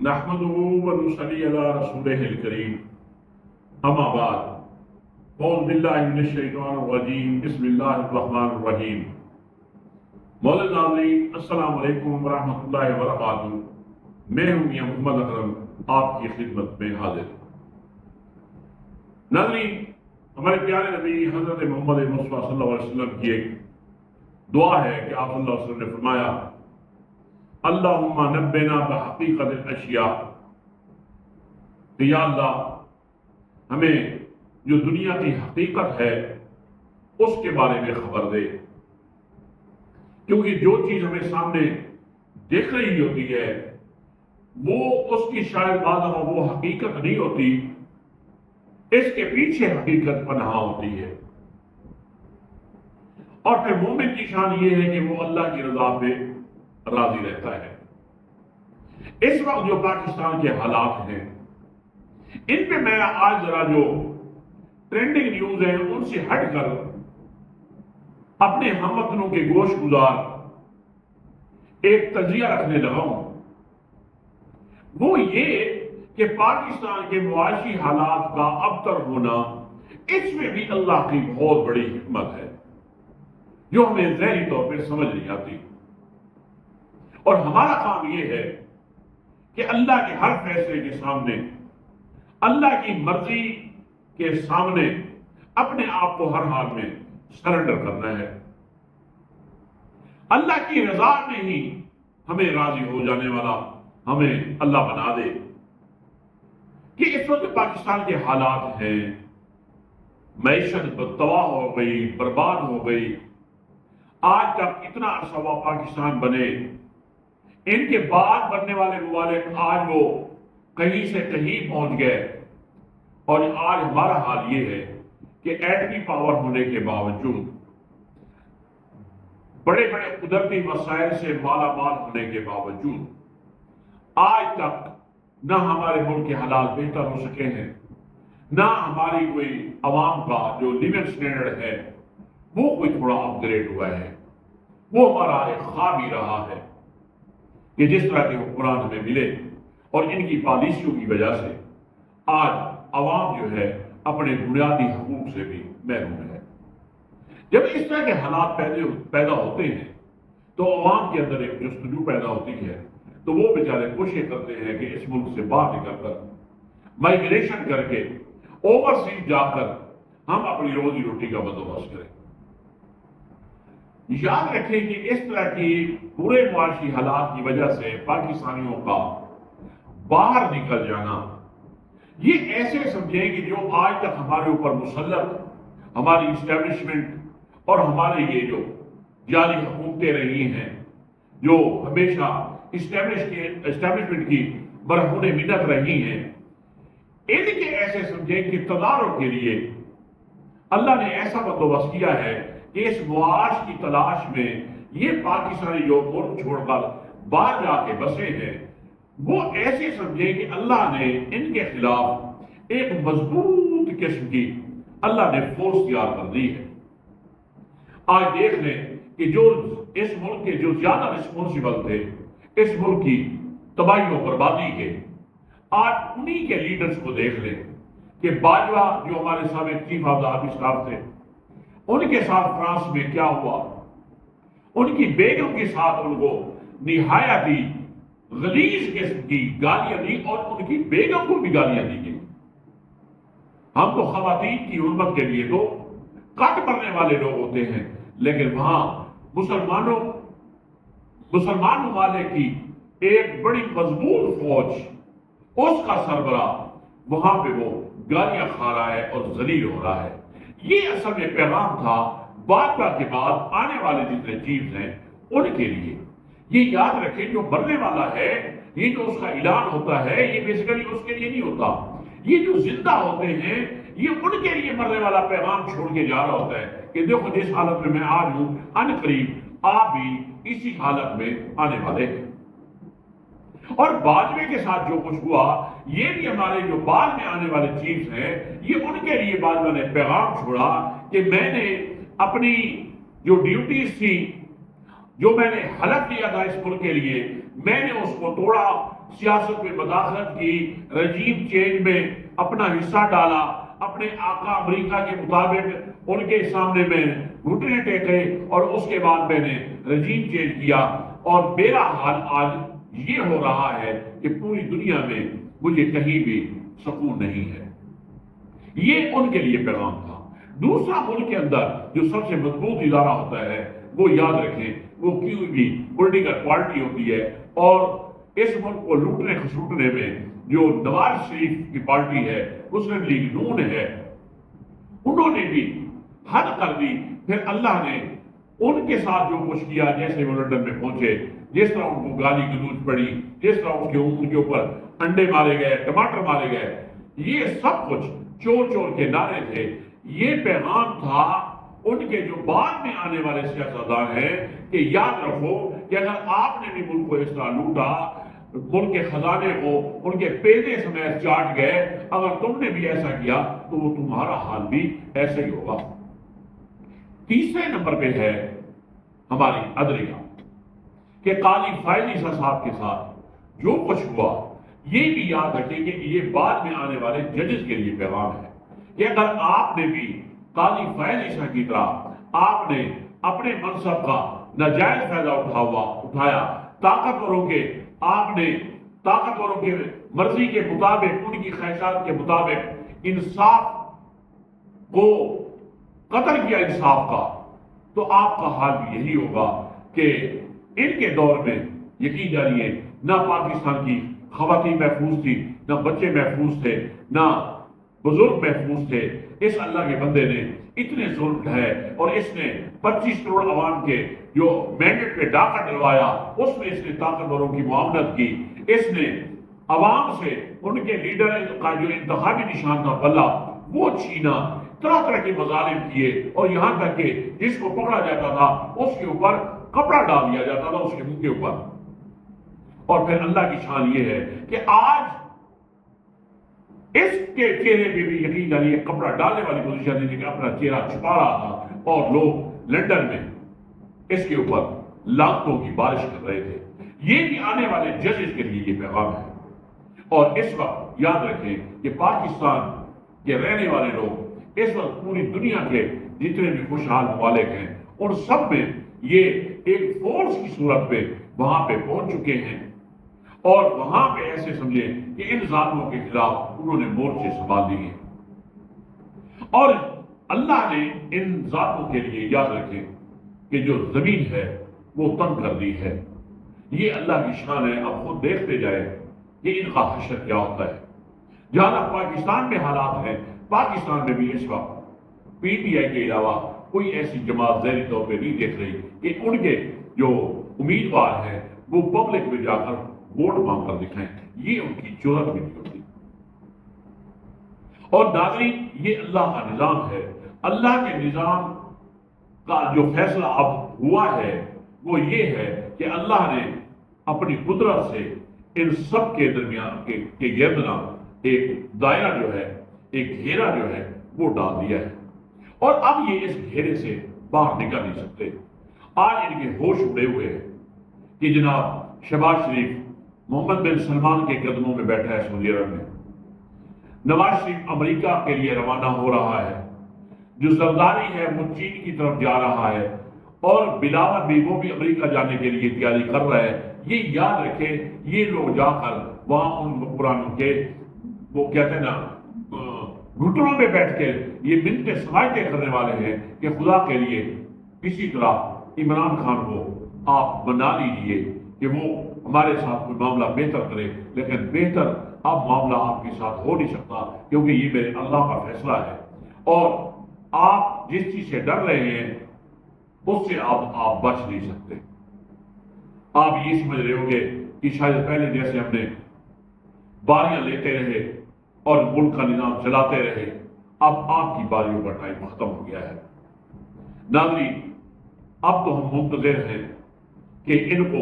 نحمده ونصلي على رسوله الكريم اما بعد اعوذ باللہ من الشیطان الرجیم بسم اللہ الرحمن الرحیم مولانا ناظرین السلام علیکم ورحمۃ اللہ وبرکاتہ۔ میں ہوں میاں محمد اکرم آپ کی خدمت میں حاضر۔ ناظرین، ہمارے پیارے نبی حضرت محمد مصطفیٰ صلی اللہ علیہ وسلم کی ایک دعا ہے کہ آپ صلی اللہ علیہ وسلم نے فرمایا اللہم نبنا بحقیقت الاشیاء، کہ یا اللہ ہمیں جو دنیا کی حقیقت ہے اس کے بارے میں خبر دے، کیونکہ جو چیز ہمیں سامنے دیکھ رہی ہوتی ہے وہ اس کی شاید بعض دفعہ وہ حقیقت نہیں ہوتی، اس کے پیچھے حقیقت پنہاں ہوتی ہے۔ اور پھر مومن کی شان یہ ہے کہ وہ اللہ کی رضا پہ راضی رہتا ہے۔ اس وقت جو پاکستان کے حالات ہیں ان پہ میں آج ذرا جو ٹرینڈنگ نیوز ہیں ان سے ہٹ کر اپنے ہم وطنوں کے گوش گزار ایک تجزیہ رکھنے لگا ہوں، وہ یہ کہ پاکستان کے معاشی حالات کا ابتر ہونا، اس میں بھی اللہ کی بہت بڑی حکمت ہے جو ہمیں ذہنی طور پہ سمجھ نہیں آتی۔ اور ہمارا کام یہ ہے کہ اللہ کے ہر فیصلے کے سامنے، اللہ کی مرضی کے سامنے اپنے آپ کو ہر حال میں سرنڈر کرنا ہے۔ اللہ کی رضا میں ہی ہمیں راضی ہو جانے والا ہمیں اللہ بنا دے۔ کہ اس وقت پاکستان کے حالات ہیں، معیشت تباہ ہو گئی، برباد ہو گئی۔ آج تک اتنا عرصہ ہوا پاکستان بنے، ان کے بعد بننے والے ممالک آج وہ کہیں سے کہیں پہنچ گئے، اور آج ہمارا حال یہ ہے کہ ایٹمی پاور ہونے کے باوجود، بڑے بڑے قدرتی وسائل سے مالا مال ہونے کے باوجود، آج تک نہ ہمارے ملک کے حالات بہتر ہو سکے ہیں، نہ ہماری کوئی عوام کا جو لیونگ سٹینڈرڈ ہے وہ کوئی تھوڑا اپ گریڈ ہوا ہے۔ وہ ہمارا ایک خواب ہی رہا ہے کہ جس طرح کے حکمران ہمیں ملے اور ان کی پالیسیوں کی وجہ سے آج عوام جو ہے اپنے بنیادی حقوق سے بھی محروم ہے۔ جب اس طرح کے حالات پیدا ہوتے ہیں تو عوام کے اندر ایک جستجو پیدا ہوتی ہے، تو وہ بیچارے کوشش کرتے ہیں کہ اس ملک سے باہر نکل کر مائیگریشن کر کے اوورسیز جا کر ہم اپنی روزی روٹی کا بندوبست کریں۔ یاد رکھیں کہ اس طرح کی برے معاشی حالات کی وجہ سے پاکستانیوں کا باہر نکل جانا، یہ ایسے سمجھیں کہ جو آج تک ہمارے اوپر مسلط ہماری اسٹیبلشمنٹ اور ہمارے یہ جو جعلی حکومتیں رہی ہیں، جو ہمیشہ اسٹیبلشمنٹ کی برہون منت رہی ہیں، ان کے ایسے سمجھیں کہ تدارک کے لیے اللہ نے ایسا بندوبست کیا ہے کہ اس معاش کی تلاش میں یہ پاکستانی جو ملک چھوڑ کر باہر جا کے بسے ہیں، وہ ایسے سمجھیں کہ اللہ نے ان کے خلاف ایک مضبوط قسم کی اللہ نے فورس تیار کر دی ہے۔ آج دیکھ لیں کہ جو اس ملک کے جو زیادہ رسپونسیبل تھے اس ملک کی تباہی و بربادی کے، آج انہی کے لیڈرز کو دیکھ لیں کہ باجوہ جو ہمارے سابق chief of the army staff تھے، ان کے ساتھ فرانس میں کیا ہوا، ان کی بیگم کے ساتھ ان کو نہایت ہی غلیظ قسم کی گالیاں دی اور ان کی بیگم کو بھی گالیاں دی گئی۔ ہم تو خواتین کی حرمت کے لیے تو کٹ پڑنے والے لوگ ہوتے ہیں، لیکن وہاں مسلمان ممالک کی ایک بڑی مضبوط فوج، اس کا سربراہ وہاں پہ وہ گالیاں کھا رہا ہے اور ذلیل ہو رہا ہے۔ یہ اصل میں پیغام تھا باجوہ کے بعد آنے والے جتنے چیفز ہیں ان کے لیے۔ یہ یاد رکھیں جو مرنے والا ہے، یہ جو اس کا اعلان ہوتا ہے، یہ بیسیکلی اس کے لیے نہیں ہوتا۔ یہ جو زندہ ہوتے ہیں یہ ان کے لیے مرنے والا پیغام چھوڑ کے جا رہا ہوتا ہے کہ دیکھو جس حالت میں آج ہوں ان قریب آپ بھی اسی حالت میں آنے والے ہیں۔ اور باجوے کے ساتھ جو کچھ ہوا، یہ بھی ہمارے جو بعد میں آنے والے چیفز ہیں، یہ ان کے لیے باجوہ نے پیغام چھوڑا کہ میں نے اپنی جو ڈیوٹیز تھی، جو میں نے حلف لیا تھا اس ملک کے لیے، میں نے اس کو توڑا سیاست میں مداخلت کی، رجیم چینج میں اپنا حصہ ڈالا، اپنے آقا امریکہ کے مطابق ان کے سامنے میں گھٹنے ٹیکے، اور اس کے بعد میں نے رجیم چینج کیا، اور میرا حال آج یہ ہو رہا ہے کہ پوری دنیا میں مجھے کہیں بھی سکون نہیں ہے۔ یہ ان کے لیے پیغام تھا۔ دوسرا، ملک کے اندر جو سب سے مضبوط ادارہ ہوتا ہے وہ یاد رکھیں وہ کیوں بھی پولیٹیکل پارٹی ہوتی ہے، اور اس ملک کو لوٹنے کھسوٹنے میں جو نواز شریف کی پارٹی ہے، مسلم لیگ نون ہے، انہوں نے بھی حد کر دی۔ پھر اللہ نے ان کے ساتھ جو کچھ کیا، جیسے وہ لندن میں پہنچے، جس طرح ان کو گالی گلوچ پڑی، جس طرح ان کے اوپر انڈے مارے گئے، ٹماٹر مارے گئے، یہ سب کچھ چور چور کے نعرے تھے۔ یہ پیغام تھا ان کے جو بعد میں آنے والے سیاستدان ہیں کہ یاد رکھو کہ اگر آپ نے بھی ملک کو اس طرح لوٹا، ملک کے خزانے کو ان کے پیدے سمیت چاٹ گئے، اگر تم نے بھی ایسا کیا تو وہ تمہارا حال بھی ایسا ہی ہوگا۔ تیسرے نمبر پہ ہے ہماری عدلیہ، کہ قاضی فائز عیسیٰ صاحب کے ساتھ جو کچھ ہوا، یہ بھی یاد رکھیں کہ یہ بعد میں آنے والے ججز کے لیے پیغام ہے کہ اگر آپ نے بھی قاضی فائز عیسیٰ کی طرح آپ نے اپنے منصب کا ناجائز فائدہ اٹھایا، طاقتوروں کے مرضی کے مطابق، ان کی خواہشات کے مطابق انصاف کو قتل کیا انصاف کا، تو آپ کا حال بھی یہی ہوگا کہ ان کے دور میں یقین جانیے نہ پاکستان کی خواتین محفوظ تھی، نہ بچے محفوظ تھے، نہ بزرگ محفوظ تھے۔ اس اللہ کے بندے نے اتنے ظلم ڈھائے، اور اس نے 25 کروڑ عوام کے جو مینڈیٹ پہ ڈاکہ ڈلوایا، اس میں اس نے طاقتوروں کی معاونت کی، اس نے عوام سے ان کے لیڈر کا جو انتخابی نشان تھا بلہ وہ چھینا، طرح طرح کے مظالم کیے، اور یہاں تک کہ جس کو پکڑا جاتا تھا اس کے اوپر کپڑا ڈال دیا جاتا تھا اس کے منہ کے اوپر۔ اور پھر اللہ کی شان یہ ہے کہ آج اس کے چہرے پہ بھی یقین جانیے کپڑا ڈالنے والی پوزیشن نہیں، کہ اپنا چہرہ چھپا رہا تھا، اور لوگ لندن میں اس کے اوپر لعنتوں کی بارش کر رہے تھے۔ یہ بھی آنے والے ججز کے لیے یہ پیغام ہے۔ اور اس وقت یاد رکھیں کہ پاکستان کے رہنے والے لوگ اس وقت پوری دنیا کے جتنے بھی خوشحال ممالک ہیں ان سب میں یہ ایک فورس کی صورت میں وہاں پہ پہنچ چکے ہیں، اور وہاں پہ ایسے سمجھیں کہ ان ظالموں کے خلاف انہوں نے مورچے سنبھال لیے، اور اللہ نے ان ظالموں کے لیے یاد رکھیں کہ جو زمین ہے وہ تنگ کر دی ہے۔ یہ اللہ کی شان ہے۔ اب خود دیکھتے جائیں کہ ان کا حشر کیا ہوتا ہے۔ جہاں پاکستان میں حالات ہیں، پاکستان میں بھی اس وقت پی ٹی آئی کے علاوہ کوئی ایسی جماعت ذہنی طور پہ نہیں دیکھ رہی کہ ان کے جو امیدوار ہیں وہ پبلک میں جا کر ووٹ مانگ کر دکھائیں۔ یہ ان کی جرأت بھی نہیں ہوتی۔ اور ناظرین، یہ اللہ کا نظام ہے۔ اللہ کے نظام کا جو فیصلہ اب ہوا ہے وہ یہ ہے کہ اللہ نے اپنی قدرت سے ان سب کے درمیان کے گردنا ایک دائرہ جو ہے، ایک گھیرا جو ہے وہ ڈال دیا ہے، اور اب یہ اس گھیرے سے باہر نکل نہیں سکتے۔ آج ان کے ہوش اڑے ہوئے ہیں کہ جناب شہباز شریف محمد بن سلمان کے قدموں میں بیٹھا ہے سعودی عرب میں، نواز شریف امریکہ کے لیے روانہ ہو رہا ہے، جو زرداری ہے وہ چین کی طرف جا رہا ہے، اور بلاول بھی وہ بھی امریکہ جانے کے لیے تیاری کر رہا ہے۔ یہ یاد رکھیں یہ لوگ جا کر وہاں ان حکمرانوں کے وہ کہتے ہیں نا گھٹنوں پہ بیٹھ کے یہ منتیں سماعتیں کرنے والے ہیں کہ خدا کے لیے کسی طرح عمران خان کو آپ بنا لیجئے کہ وہ ہمارے ساتھ کوئی معاملہ بہتر کرے، لیکن بہتر اب معاملہ آپ کے ساتھ ہو نہیں سکتا کیونکہ یہ میرے اللہ کا فیصلہ ہے، اور آپ جس چیز سے ڈر رہے ہیں اس سے آپ بچ نہیں سکتے۔ آپ یہ سمجھ رہے ہوں گے کہ شاید پہلے جیسے ہم نے باریاں لیتے رہے اور ملک کا نظام چلاتے رہے، اب آپ کی باریوں کا ٹائم ختم ہو گیا ہے۔ ناظرین، اب تو ہم منتظر ہیں کہ ان کو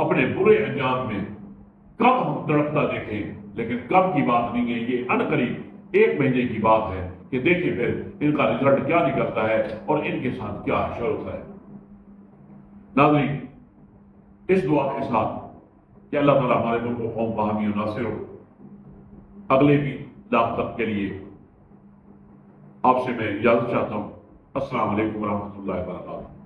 اپنے برے انجام میں کب ہم تڑپتا دیکھیں، لیکن کب کی بات نہیں ہے، یہ عنقریب 1 مہینے کی بات ہے کہ دیکھیں پھر ان کا رزلٹ کیا نکلتا ہے اور ان کے ساتھ کیا حشر ہوتا ہے۔ ناظرین، اس دعا کے ساتھ کہ اللہ تعالیٰ ہمارے ملک و قوم کا حامی و ناصر ہو۔ اگلے بھی لاکھ تک کے لیے آپ سے میں اجازت چاہتا ہوں۔ السلام علیکم ورحمۃ اللہ وبرکاتہ۔